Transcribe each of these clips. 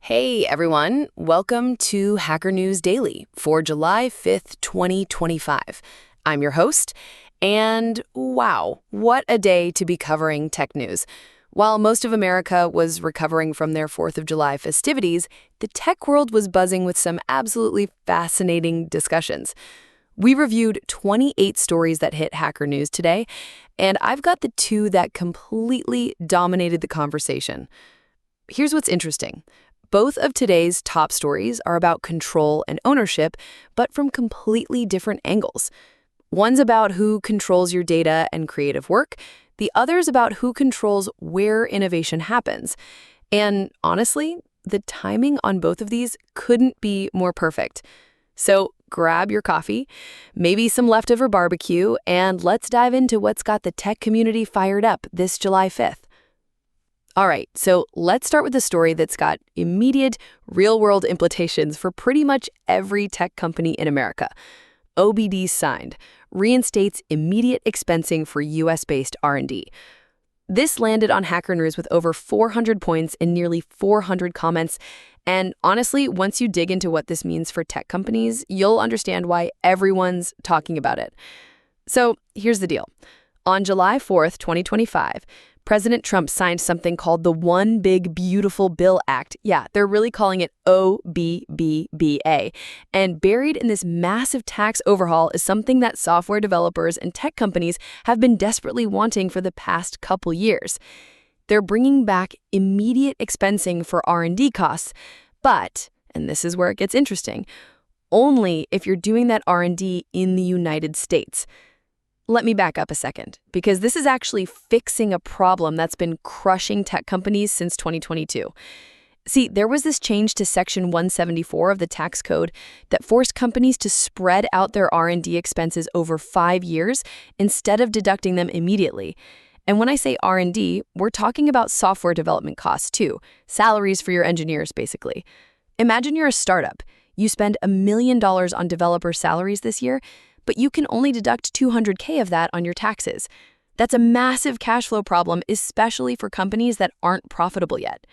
Hey everyone, welcome to Hacker News Daily for July 5th, 2025. I'm your host, and wow, what a day to be covering tech news. While most of America was recovering from their 4th of July festivities, the tech world was buzzing with some absolutely fascinating discussions. We reviewed 28 stories that hit Hacker News today, and I've got the two that completely dominated the conversation. Here's what's interesting. Both of today's top stories are about control and ownership, but from completely different angles. One's about who controls your data and creative work. The other's about who controls where innovation happens. And honestly, the timing on both of these couldn't be more perfect. So grab your coffee, maybe some leftover barbecue, and let's dive into what's got the tech community fired up this July 5th. All right, so let's start with a story that's got immediate, real-world implications for pretty much every tech company in America. OBBB signed, reinstates immediate expensing for US-based R&D. This landed on Hacker News with over 400 points and nearly 400 comments. And honestly, once you dig into what this means for tech companies, you'll understand why everyone's talking about it. So here's the deal. On July 4th, 2025, President Trump signed something called the One Big Beautiful Bill Act. Yeah, they're really calling it OBBBA. And buried in this massive tax overhaul is something that software developers and tech companies have been desperately wanting for the past couple years. They're bringing back immediate expensing for R&D costs, but, and this is where it gets interesting, only if you're doing that R&D in the United States. Let me back up a second, because this is actually fixing a problem that's been crushing tech companies since 2022. See, there was this change to Section 174 of the tax code that forced companies to spread out their R&D expenses over 5 years instead of deducting them immediately. And when I say R&D, we're talking about software development costs too, salaries for your engineers, basically. Imagine you're a startup. You spend $1 million on developer salaries this year, but you can only deduct $200K of that on your taxes. That's a massive cash flow problem, especially for companies that aren't profitable yet.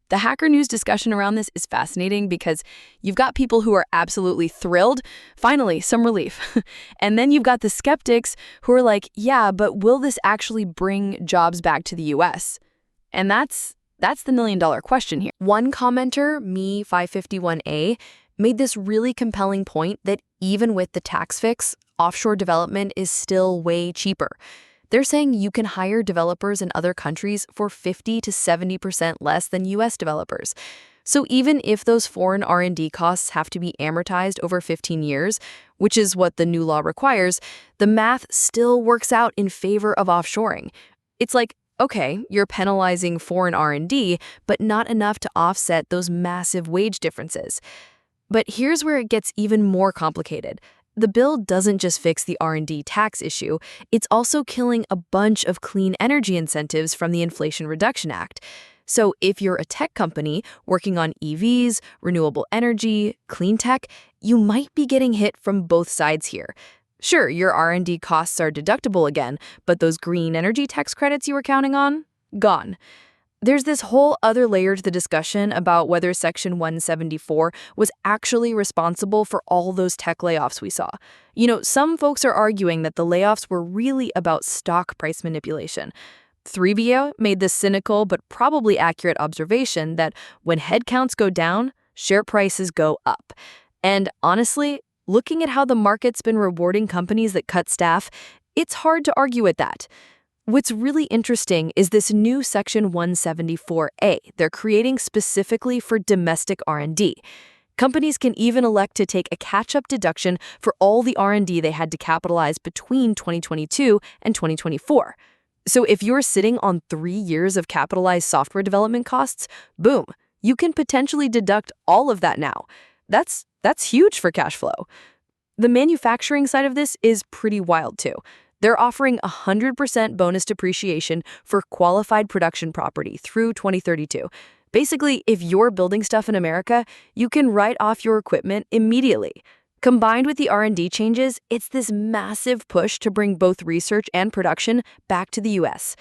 The Hacker News discussion around this is fascinating because you've got people who are absolutely thrilled, finally, some relief. And then you've got the skeptics who are like, yeah, but will this actually bring jobs back to the US? And that's the million-dollar question here. One commenter, me551A, made this really compelling point that even with the tax fix, offshore development is still way cheaper. They're saying you can hire developers in other countries for 50 to 70% less than US developers. So even if those foreign R&D costs have to be amortized over 15 years, which is what the new law requires, the math still works out in favor of offshoring. It's like, okay, you're penalizing foreign R&D, but not enough to offset those massive wage differences. But here's where it gets even more complicated. The bill doesn't just fix the R&D tax issue, it's also killing a bunch of clean energy incentives from the Inflation Reduction Act. So if you're a tech company working on EVs, renewable energy, clean tech, you might be getting hit from both sides here. Sure, your R&D costs are deductible again, but those green energy tax credits you were counting on? Gone. There's this whole other layer to the discussion about whether Section 174 was actually responsible for all those tech layoffs we saw. You know, some folks are arguing that the layoffs were really about stock price manipulation. 3BO made this cynical but probably accurate observation that when headcounts go down, share prices go up. And honestly, looking at how the market's been rewarding companies that cut staff, it's hard to argue with that. What's really interesting is this new Section 174A they're creating specifically for domestic R&D. Companies can even elect to take a catch-up deduction for all the R&D they had to capitalize between 2022 and 2024. So if you're sitting on 3 years of capitalized software development costs, boom, you can potentially deduct all of that now. That's huge for cash flow. The manufacturing side of this is pretty wild too. They're offering 100% bonus depreciation for qualified production property through 2032. Basically, if you're building stuff in America, you can write off your equipment immediately. Combined with the R&D changes, it's this massive push to bring both research and production back to the US.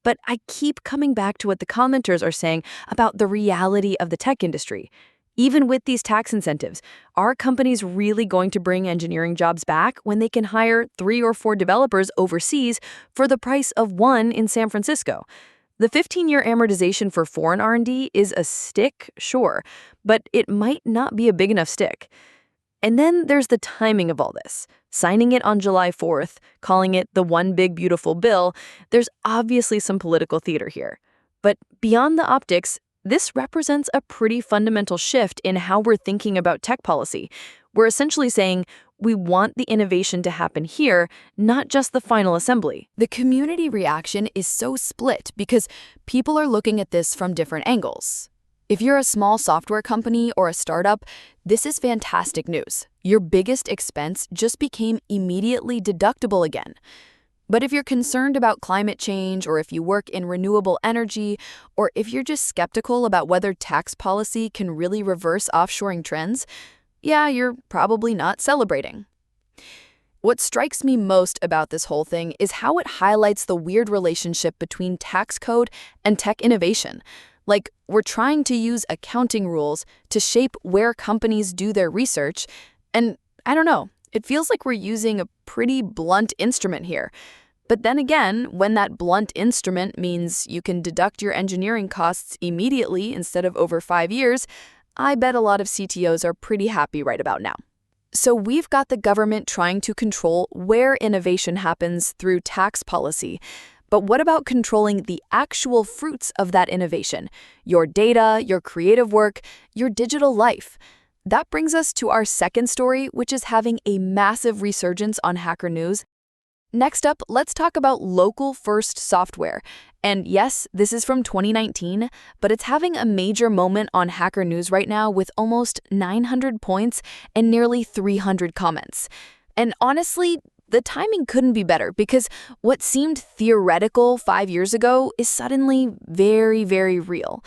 But I keep coming back to what the commenters are saying about the reality of the tech industry. Even with these tax incentives, are companies really going to bring engineering jobs back when they can hire 3 or 4 developers overseas for the price of one in San Francisco? The 15-year amortization for foreign R&D is a stick, sure, but it might not be a big enough stick. And then there's the timing of all this. Signing it on July 4th, calling it the one big beautiful bill, there's obviously some political theater here. But beyond the optics, this represents a pretty fundamental shift in how we're thinking about tech policy. We're essentially saying we want the innovation to happen here, not just the final assembly. The community reaction is so split because people are looking at this from different angles. If you're a small software company or a startup, this is fantastic news. Your biggest expense just became immediately deductible again. But if you're concerned about climate change, or if you work in renewable energy, or if you're just skeptical about whether tax policy can really reverse offshoring trends, yeah, you're probably not celebrating. What strikes me most about this whole thing is how it highlights the weird relationship between tax code and tech innovation. Like, we're trying to use accounting rules to shape where companies do their research, and I don't know, it feels like we're using a pretty blunt instrument here. But then again, when that blunt instrument means you can deduct your engineering costs immediately instead of over 5 years, I bet a lot of CTOs are pretty happy right about now. So we've got the government trying to control where innovation happens through tax policy. But what about controlling the actual fruits of that innovation? Your data, your creative work, your digital life. That brings us to our second story, which is having a massive resurgence on Hacker News. Next up, let's talk about local first software. And yes, this is from 2019, but it's having a major moment on Hacker News right now with almost 900 points and nearly 300 comments. And honestly, the timing couldn't be better because what seemed theoretical 5 years ago is suddenly very, very real.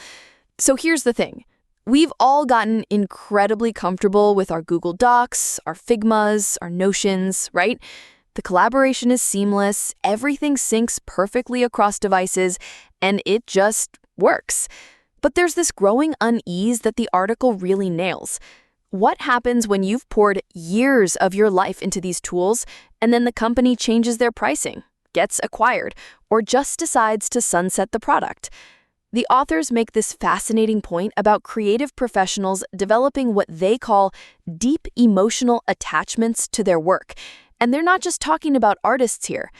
So here's the thing. We've all gotten incredibly comfortable with our Google Docs, our Figmas, our Notions, right? The collaboration is seamless, everything syncs perfectly across devices, and it just works. But there's this growing unease that the article really nails. What happens when you've poured years of your life into these tools, and then the company changes their pricing, gets acquired, or just decides to sunset the product? The authors make this fascinating point about creative professionals developing what they call deep emotional attachments to their work. And they're not just talking about artists here.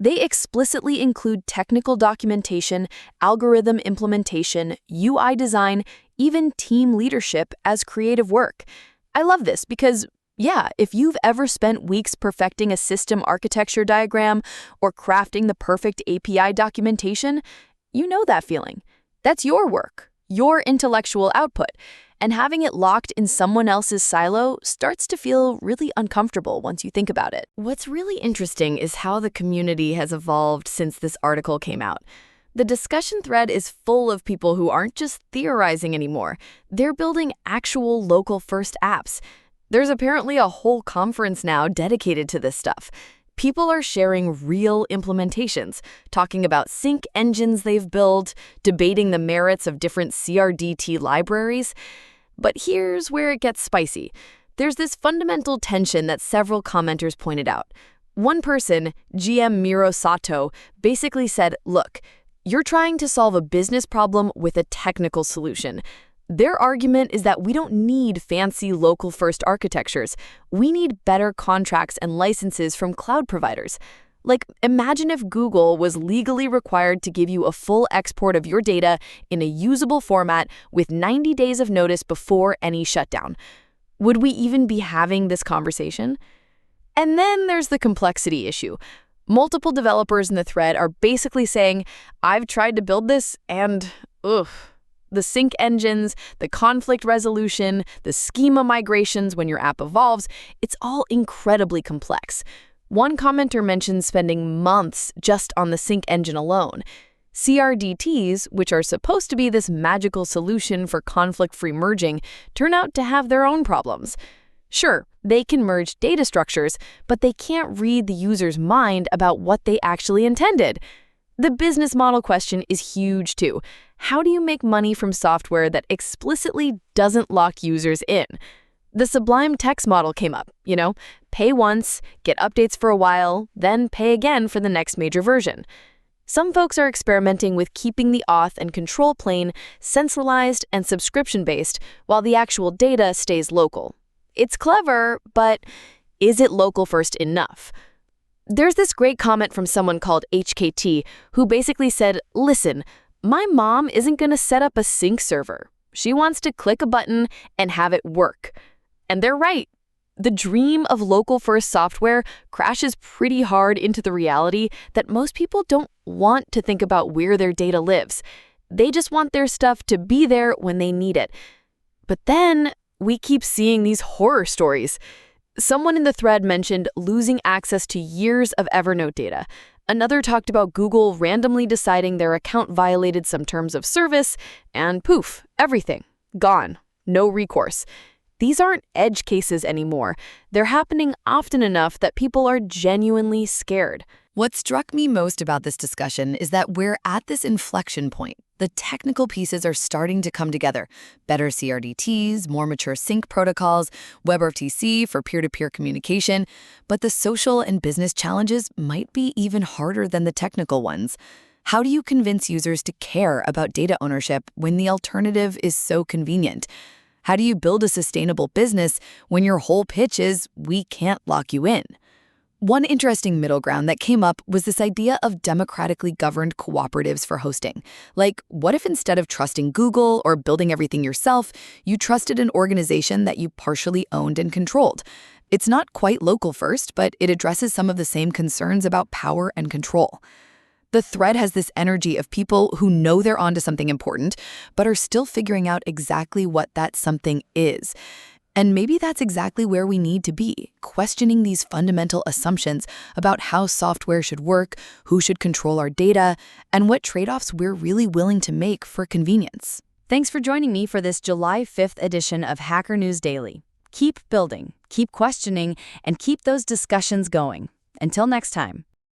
They explicitly include technical documentation, algorithm implementation, UI design, even team leadership as creative work. I love this because, yeah, if you've ever spent weeks perfecting a system architecture diagram or crafting the perfect API documentation, you know that feeling. That's your work, your intellectual output. And having it locked in someone else's silo starts to feel really uncomfortable once you think about it. What's really interesting is how the community has evolved since this article came out. The discussion thread is full of people who aren't just theorizing anymore. They're building actual local-first apps. There's apparently a whole conference now dedicated to this stuff. People are sharing real implementations, talking about sync engines they've built, debating the merits of different CRDT libraries. But here's where it gets spicy. There's this fundamental tension that several commenters pointed out. One person, GM Miro Sato, basically said, look, you're trying to solve a business problem with a technical solution. Their argument is that we don't need fancy local-first architectures. We need better contracts and licenses from cloud providers. Like, imagine if Google was legally required to give you a full export of your data in a usable format with 90 days of notice before any shutdown. Would we even be having this conversation? And then there's the complexity issue. Multiple developers in the thread are basically saying, I've tried to build this and, the sync engines, the conflict resolution, the schema migrations when your app evolves, it's all incredibly complex. One commenter mentioned spending months just on the sync engine alone. CRDTs, which are supposed to be this magical solution for conflict-free merging, turn out to have their own problems. Sure, they can merge data structures, but they can't read the user's mind about what they actually intended. The business model question is huge too. How do you make money from software that explicitly doesn't lock users in? The Sublime Text model came up, pay once, get updates for a while, then pay again for the next major version. Some folks are experimenting with keeping the auth and control plane centralized and subscription-based while the actual data stays local. It's clever, but is it local first enough? There's this great comment from someone called HKT who basically said, listen, my mom isn't going to set up a sync server. She wants to click a button and have it work. And they're right. The dream of local-first software crashes pretty hard into the reality that most people don't want to think about where their data lives. They just want their stuff to be there when they need it. But then we keep seeing these horror stories. Someone in the thread mentioned losing access to years of Evernote data. Another talked about Google randomly deciding their account violated some terms of service, and poof, everything. Gone. No recourse. These aren't edge cases anymore. They're happening often enough that people are genuinely scared. What struck me most about this discussion is that we're at this inflection point. The technical pieces are starting to come together. Better CRDTs, more mature sync protocols, WebRTC for peer-to-peer communication. But the social and business challenges might be even harder than the technical ones. How do you convince users to care about data ownership when the alternative is so convenient? How do you build a sustainable business when your whole pitch is, we can't lock you in? One interesting middle ground that came up was this idea of democratically governed cooperatives for hosting. Like, what if instead of trusting Google or building everything yourself, you trusted an organization that you partially owned and controlled? It's not quite local first, but it addresses some of the same concerns about power and control. The thread has this energy of people who know they're onto something important, but are still figuring out exactly what that something is. And maybe that's exactly where we need to be, questioning these fundamental assumptions about how software should work, who should control our data, and what trade-offs we're really willing to make for convenience. Thanks for joining me for this July 5th edition of Hacker News Daily. Keep building, keep questioning, and keep those discussions going. Until next time.